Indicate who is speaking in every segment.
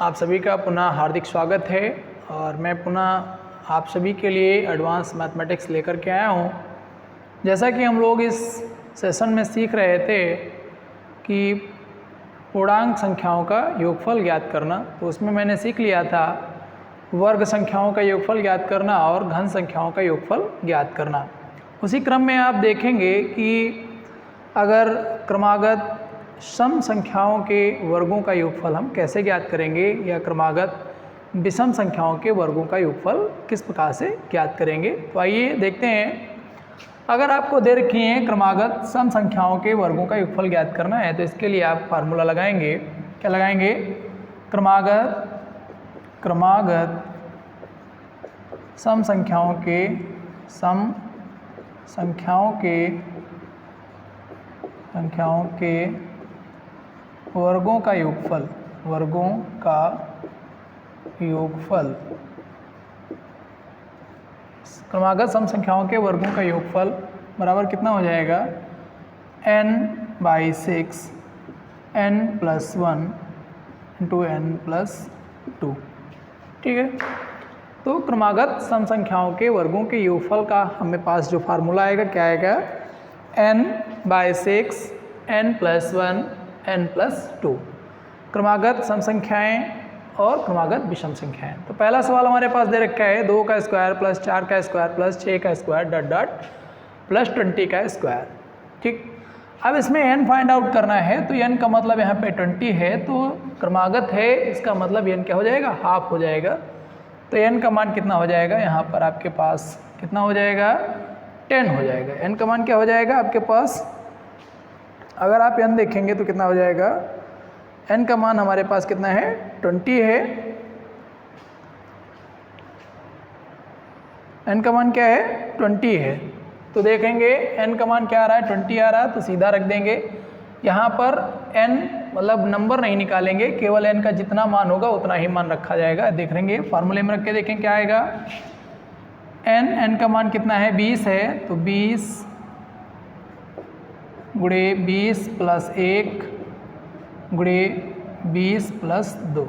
Speaker 1: आप सभी का पुनः हार्दिक स्वागत है और मैं पुनः आप सभी के लिए एडवांस मैथमेटिक्स लेकर के आया हूँ। जैसा कि हम लोग इस सेशन में सीख रहे थे कि पूर्णांक संख्याओं का योगफल ज्ञात करना, तो उसमें मैंने सीख लिया था वर्ग संख्याओं का योगफल ज्ञात करना और घन संख्याओं का योगफल ज्ञात करना। उसी क्रम में आप देखेंगे कि अगर क्रमागत सम संख्याओं के वर्गों का योगफल हम कैसे ज्ञात करेंगे या क्रमागत विषम संख्याओं के वर्गों का योगफल किस प्रकार से ज्ञात करेंगे। तो आइए देखते हैं। अगर आपको दे रखी है क्रमागत सम संख्याओं के वर्गों का योगफल ज्ञात करना है तो इसके लिए आप फार्मूला लगाएंगे। क्या लगाएंगे? क्रमागत सम संख्याओं के वर्गों का योगफल क्रमागत सम संख्याओं के वर्गों का योगफल बराबर कितना हो जाएगा? n/6 n+1 into n+2। ठीक है, तो क्रमागत सम संख्याओं के वर्गों के योगफल का हमें पास जो फार्मूला आएगा क्या आएगा? n/6 n+1 n+2 क्रमागत सम संख्याएं और क्रमागत विषम संख्याएं। तो पहला सवाल हमारे पास दे रखा है 2 का स्क्वायर प्लस 4 का स्क्वायर प्लस 6 का स्क्वायर डॉट डॉट प्लस 20 का स्क्वायर। ठीक, अब इसमें n फाइंड आउट करना है तो n का मतलब यहाँ पे 20 है, तो क्रमागत है, इसका मतलब n क्या हो जाएगा? हाफ हो जाएगा। तो n का मान कितना हो जाएगा? यहाँ पर आपके पास कितना हो जाएगा? 10 हो जाएगा। n का मान क्या हो जाएगा आपके पास? अगर आप n देखेंगे तो कितना हो जाएगा? n का मान हमारे पास कितना है? 20 है। n का मान क्या है? 20 है। तो देखेंगे n का मान क्या आ रहा है? 20 आ रहा है, तो सीधा रख देंगे। यहाँ पर n मतलब नंबर नहीं निकालेंगे, केवल n का जितना मान होगा उतना ही मान रखा जाएगा। देख लेंगे फार्मूले में रख के देखें क्या आएगा। n का मान कितना है? 20 है, तो 20 गुणे 20 प्लस 1 गुणे 20 प्लस 2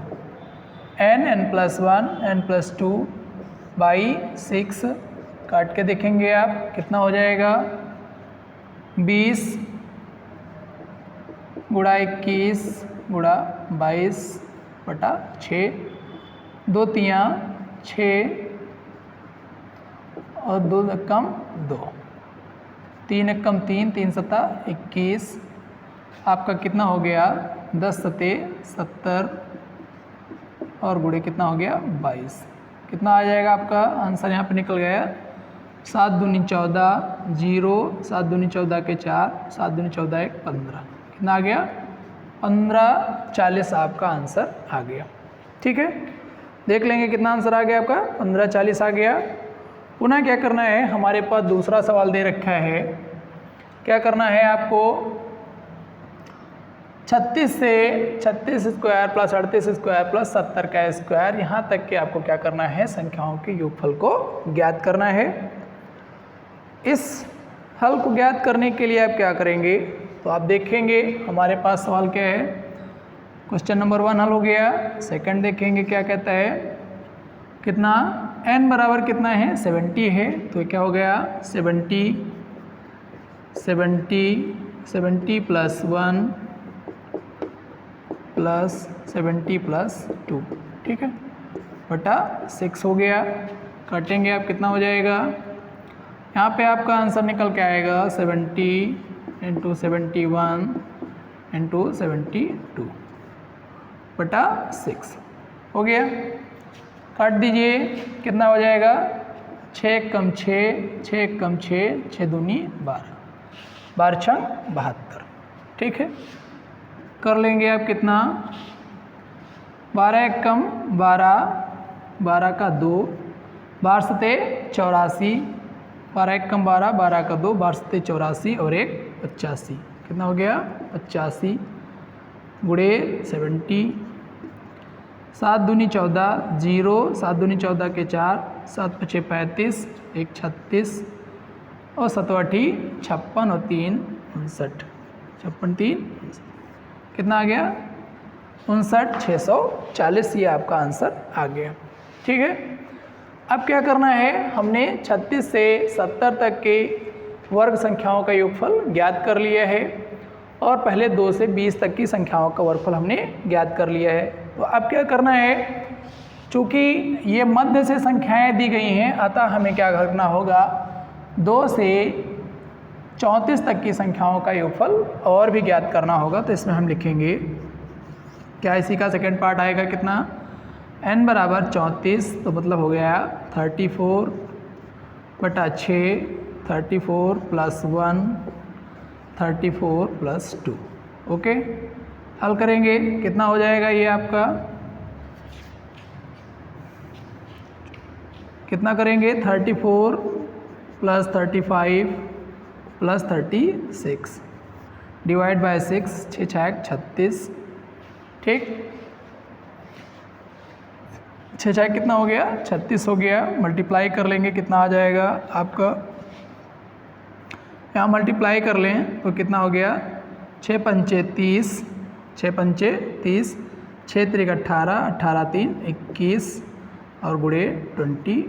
Speaker 1: n+1 n+2 बाई 6 काट के देखेंगे आप कितना हो जाएगा? 20 गुणा 21 गुणा 22 बटा 6 2 तियाँ 6 और 2 कम 2 3 एकम 3 3 सता 21 आपका कितना हो गया? 10 सते 70 और गुणे कितना हो गया? 22। कितना आ जाएगा आपका आंसर? यहाँ पे निकल गया 7 दूनी 14 0 7 दूनी 14 के 4 7 दूनी 14 1 15। कितना आ गया? 1540 आपका आंसर आ गया। ठीक है, देख लेंगे कितना आंसर आ गया आपका? 1540 आ गया। पुनः क्या करना है? हमारे पास दूसरा सवाल दे रखा है। क्या करना है आपको? 36 से 36 स्क्वायर प्लस 38 स्क्वायर प्लस 70 का स्क्वायर यहाँ तक के आपको क्या करना है? संख्याओं के योगफल को ज्ञात करना है। इस हल को ज्ञात करने के लिए आप क्या करेंगे? तो आप देखेंगे हमारे पास सवाल क्या है। क्वेश्चन नंबर 1 हल हो गया। सेकंड देखेंगे क्या कहता है। कितना? n बराबर कितना है? 70 है, तो क्या हो गया? 70 प्लस 1 प्लस 70 प्लस 2। ठीक है, बटा 6 हो गया। काटेंगे आप कितना हो जाएगा? यहाँ पे आपका आंसर निकल के आएगा 70 इंटू 71 इंटू 72 बटा 6 हो गया। काट दीजिए कितना हो जाएगा? 6 कम 6 6 कम 6 6 दूनी 12 12 छंग 72। ठीक है, कर लेंगे आप कितना? 12 कम 12 12 का 2 12 सते 84 12 कम 12 12 का 2 12 सते 84 और 1 85। कितना हो गया? 85 गुणे 70 7 दूनी 14 0 7 दूनी 14 के 4 7 पछे 35 1 36 और 7 8 56 और 3 59 56 3 कितना आ गया 59,640 ये आपका आंसर आ गया। ठीक है, अब क्या करना है, हमने 36 से 70 तक के वर्ग संख्याओं का योगफल ज्ञात कर लिया है और पहले 2 से 20 तक की संख्याओं का वर्गफल हमने ज्ञात कर लिया है। तो अब क्या करना है, चूँकि ये मध्य से संख्याएं दी गई हैं, अतः हमें क्या करना होगा, 2 से 34 तक की संख्याओं का योगफल और भी ज्ञात करना होगा। तो इसमें हम लिखेंगे क्या, इसी का सेकंड पार्ट आएगा कितना, n बराबर 34, तो मतलब हो गया 34/6, 34 + 1, 34 + 2। ओके, हल करेंगे कितना हो जाएगा, ये आपका कितना करेंगे, 34 + 35 + 36 डिवाइड बाय 6, 6 × 36। ठीक, 6 × कितना हो गया, 36 हो गया। मल्टीप्लाई कर लेंगे कितना आ जाएगा आपका, यहाँ मल्टीप्लाई कर लें तो कितना हो गया, 6 × 5 = 30, 6 × 5 = 30, 6 × 3 = 18, 18 × 3 = 21 और गुणे 20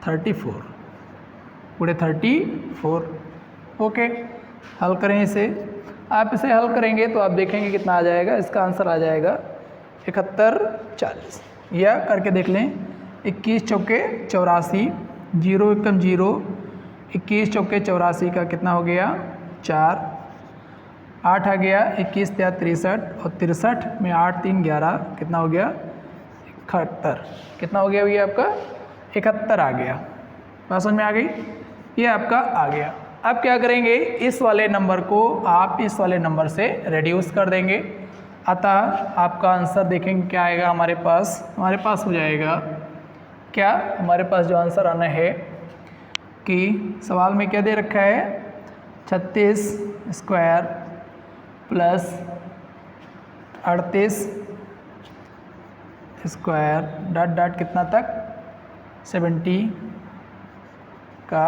Speaker 1: 34, गुणे 34। ओके, हल करें इसे, आप इसे हल करेंगे तो आप देखेंगे कितना आ जाएगा, इसका आंसर आ जाएगा 7140। या करके देख लें, 21 चौके 84, 0 एकम 0, 21 चौके 84 का कितना हो गया 4, 8 आ गया, 21 × 3 = 63 और 63 में 8 × 3 = 11, कितना हो गया 71। कितना हो गया, ये आपका 71 आ गया। बात समझ में आ गई, ये आपका आ गया। अब क्या करेंगे, इस वाले नंबर को आप इस वाले नंबर से रेड्यूस कर देंगे, अतः आपका आंसर देखेंगे क्या आएगा हमारे पास हो जाएगा क्या, हमारे पास जो आंसर आना है कि सवाल में क्या दे रखा है, 36 square plus 38 square dot dot कितना तक 70 का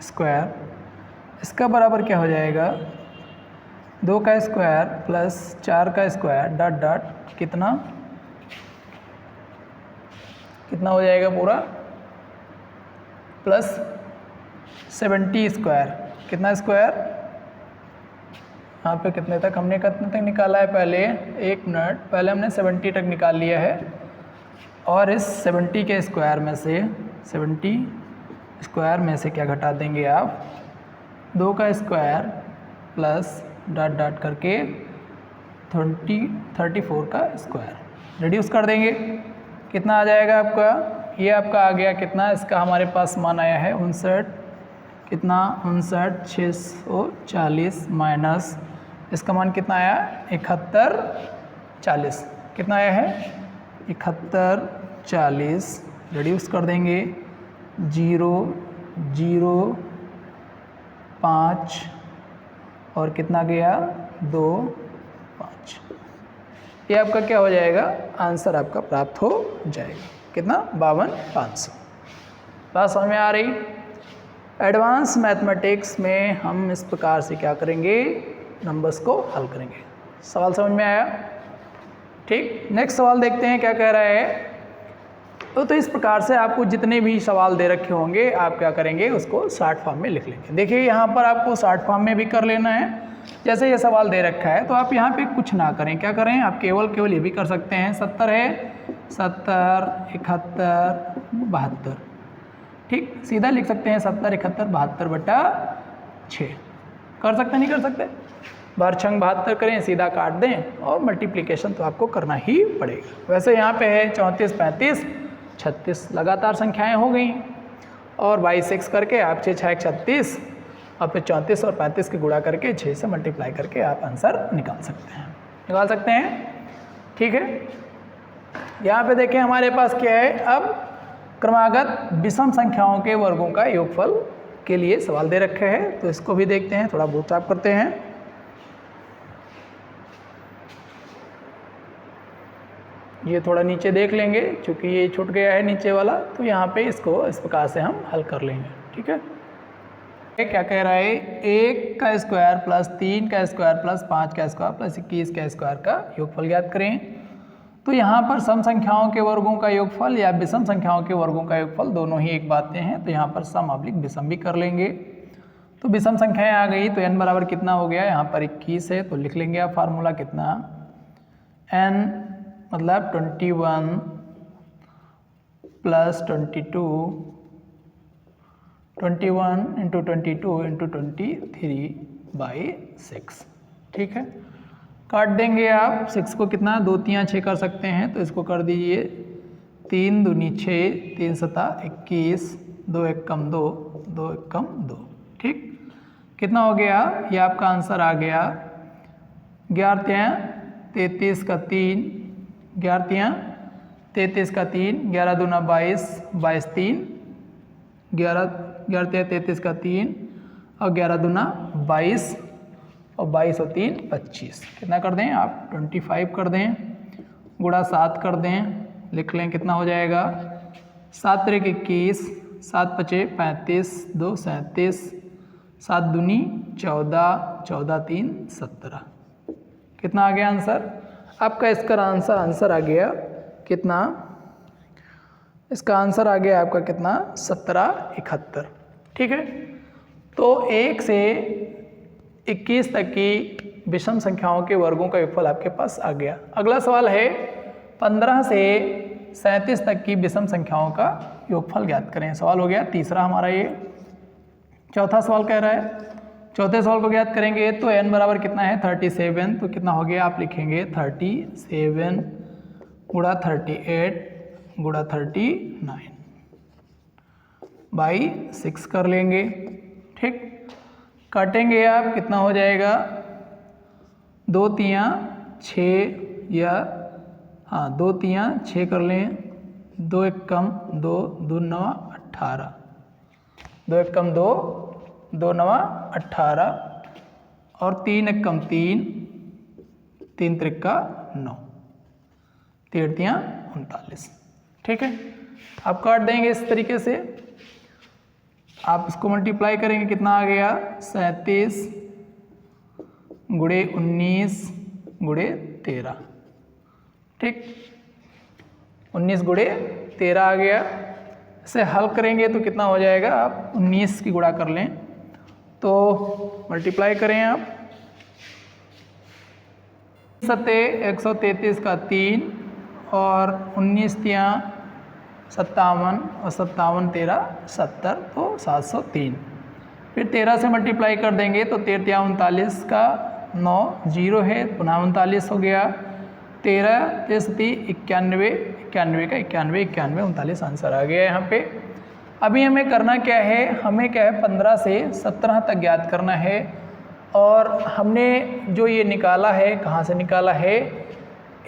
Speaker 1: स्क्वायर, इसका बराबर क्या हो जाएगा, 2 का स्क्वायर प्लस 4 का स्क्वायर डॉट डॉट कितना हो जाएगा पूरा, प्लस 70 स्क्वायर, कितना स्क्वायर, यहाँ पे कितने तक हमने कितने तक निकाला है, पहले 1 मिनट पहले हमने 70 तक निकाल लिया है और इस 70 के स्क्वायर में से 70 स्क्वायर में से क्या घटा देंगे आप, 2 का स्क्वायर प्लस डॉट डॉट करके 34 का स्क्वायर रेड्यूस कर देंगे, कितना आ जाएगा आपका, ये आपका आ गया कितना, इसका हमारे पास मान आया है 59, कितना 59,640 माइनस इसका मान कितना आया 7140, कितना आया है 7140, रेड्यूस कर देंगे 0 0 5 और कितना गया 2 5, ये आपका क्या हो जाएगा, आंसर आपका प्राप्त हो जाएगा, कितना 52,500। बात समझ में आ रही। एडवांस मैथमेटिक्स में हम इस प्रकार से क्या करेंगे, नंबर्स को हल करेंगे। सवाल समझ में आया, ठीक। नेक्स्ट सवाल देखते हैं क्या कह रहा है। तो इस प्रकार से आपको जितने भी सवाल दे रखे होंगे आप क्या करेंगे, उसको शॉर्ट फॉर्म में लिख लेंगे। देखिए यहाँ पर आपको शॉर्ट फॉर्म में भी कर लेना है, जैसे ये सवाल दे रखा है तो आप यहाँ पे कुछ ना करें, क्या करें, आप केवल ये भी कर सकते हैं, 70 है 70 71 72, ठीक, सीधा लिख सकते हैं 70 71 72/6, कर सकते नहीं कर सकते, बारछंग 72 करें, सीधा काट दें और मल्टीप्लिकेशन तो आपको करना ही पड़ेगा। वैसे यहाँ पे है 34 35 36 लगातार संख्याएं हो गई और बाई 6 करके आप 6 6 36 और फिर 34 और 35 के गुणा करके 6 से मल्टीप्लाई करके आप आंसर निकाल सकते हैं, ठीक है। यहाँ पे देखें हमारे पास क्या है, अब क्रमागत विषम संख्याओं के वर्गों का योगफल के लिए सवाल दे रखे हैं, तो इसको भी देखते हैं, थोड़ा बहुत आप करते हैं। ये थोड़ा नीचे देख लेंगे क्योंकि ये छूट गया है नीचे वाला, तो यहाँ पे इसको इस प्रकार से हम हल कर लेंगे, ठीक है। क्या कह रहा है, 1 का स्क्वायर प्लस 3 का स्क्वायर प्लस 5 का स्क्वायर प्लस 21 का स्क्वायर का योगफल ज्ञात करें। तो यहाँ पर सम संख्याओं के वर्गों का योगफल या विषम संख्याओं के वर्गों का योगफल दोनों ही एक बातें हैं, तो यहाँ पर सम ऑब्लिक विषम भी कर लेंगे। तो विषम संख्याएं आ गई, तो n बराबर कितना हो गया, यहाँ पर 21 है, तो लिख लेंगे आप फार्मूला कितना, n मतलब 21 प्लस 22, 21 इंटू 22 इंटू 23/6। ठीक है, काट देंगे आप। 6 को कितना 2 3 6 कर सकते हैं, तो इसको कर दीजिए 3 दूनी 6, 3 सता 21, 2 1 कम 2, 2 1 कम 2। ठीक, कितना हो गया, ये आपका आंसर आ गया 11 33 का 3, 11 33 का 3, 11 दूना 22, 22 3, 11 33 का 3 और 11 दूना 22 और 22 और 3 25। कितना कर दें आप 25 कर दें, गुणा 7 कर दें, लिख लें कितना हो जाएगा 7 त्रिक 21, 7 पचे 35, 2 37, 7 दूनी 14, 14 3 17। कितना आ गया आंसर आपका, इसका आंसर आ गया कितना, इसका आंसर आ गया आपका कितना 1771। ठीक है, तो 1 से 21 तक की विषम संख्याओं के वर्गों का योगफल आपके पास आ गया। अगला सवाल है 15 से 37 तक की विषम संख्याओं का योगफल ज्ञात करें। सवाल हो गया तीसरा हमारा ये। चौथा सवाल कह रहा है, चौथे सवाल को ज्ञात करेंगे तो n बराबर कितना है 37, तो कितना हो गया आप लिखेंगे 37 गुणा 38 गुणा 39 बाई 6 कर लेंगे। ठीक, काटेंगे आप, कितना हो जाएगा 2 3 6 या 2 3 6 कर लें, 2 1 कम 2, 2 9 18, 2 1 कम 2, 2 9 18 और 3 1 कम 3, 3 त्रिक का 9, 3 3 39। ठीक है, आप काट देंगे इस तरीके से, आप इसको मल्टीप्लाई करेंगे, कितना आ गया 37 गुणे 19 गुणे 13। ठीक, 19 गुणे 13 आ गया। इसे हल करेंगे तो कितना हो जाएगा, आप 19 की गुणा कर लें तो मल्टीप्लाई करें आप, 133 का 3 और 19 3 57 और 57 13 70, तो 703। फिर 13 से मल्टीप्लाई कर देंगे तो 13 39 का 9 0 है, पुनः 39 हो गया, 13 93 91, 91 का 91 91 39 आंसर आ गया यहाँ पे। अभी हमें करना क्या है, हमें क्या है 15 से 17 तक ज्ञात करना है, और हमने जो ये निकाला है कहाँ से निकाला है,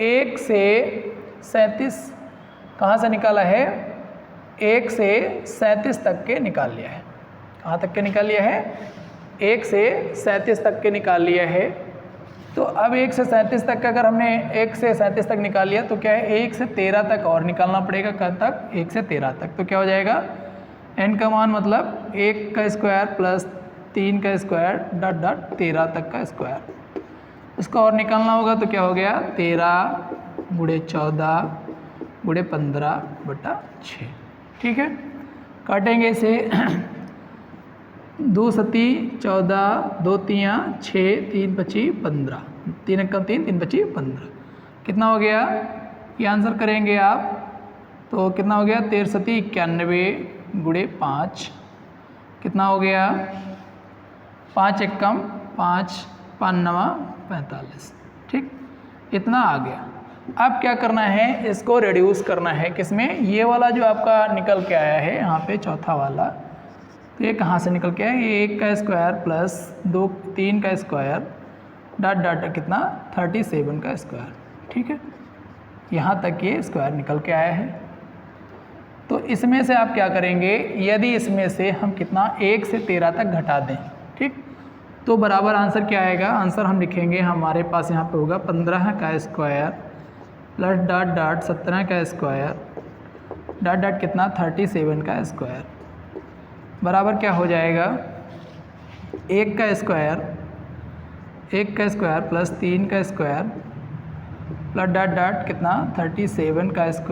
Speaker 1: 1 से 37, कहाँ से निकाला है 1 से 37 तक के निकाल लिया है। कहाँ तक के निकाल लिया है, 1 से 37 तक के निकाल लिया है। तो अब 1 से 37 तक का अगर हमने 1 से 37 तक निकाल लिया तो क्या है 1 से 13 तक और निकालना पड़ेगा। कब तक, 1 से 13 तक। तो क्या हो जाएगा, n का मान मतलब 1 का स्क्वायर प्लस 3 का स्क्वायर डॉट डॉट 13 तक का स्क्वायर। इसका और निकालना होगा तो क्या हो गया 13 गुणे 14 गुणे 15/6। ठीक है, काटेंगे इसे 2 सती 14, 2 3 6, 3 25 15, 3 कम 3, 3 25 15। कितना हो गया, ये आंसर करेंगे आप तो कितना हो गया 13 सती 91 गुणे 5, कितना हो गया 5 1 कम 5, 5 9 45। ठीक, इतना आ गया। अब क्या करना है, इसको रिड्यूस करना है किसमें, ये वाला जो आपका निकल के आया है यहाँ पे चौथा वाला, तो ये कहाँ से निकल के आया, ये 1 का स्क्वायर प्लस 2 3 का स्क्वायर डॉट डॉट कितना 37 का स्क्वायर। ठीक है, यहाँ तक ये स्क्वायर निकल के आया है। तो इसमें से आप क्या करेंगे, यदि इसमें से हम कितना 1 से 13 तक घटा दें, ठीक, तो बराबर आंसर क्या आएगा, आंसर हम लिखेंगे हमारे पास यहाँ पे होगा 15 का स्क्वायर प्लस डॉट डॉट 17 का स्क्वायर डॉट डॉट कितना 37 का स्क्वायर बराबर क्या हो जाएगा 1 का स्क्वायर प्लस 3 का स्क्वायर प्लस डॉट डॉट कितना 37 का स्क्वायर।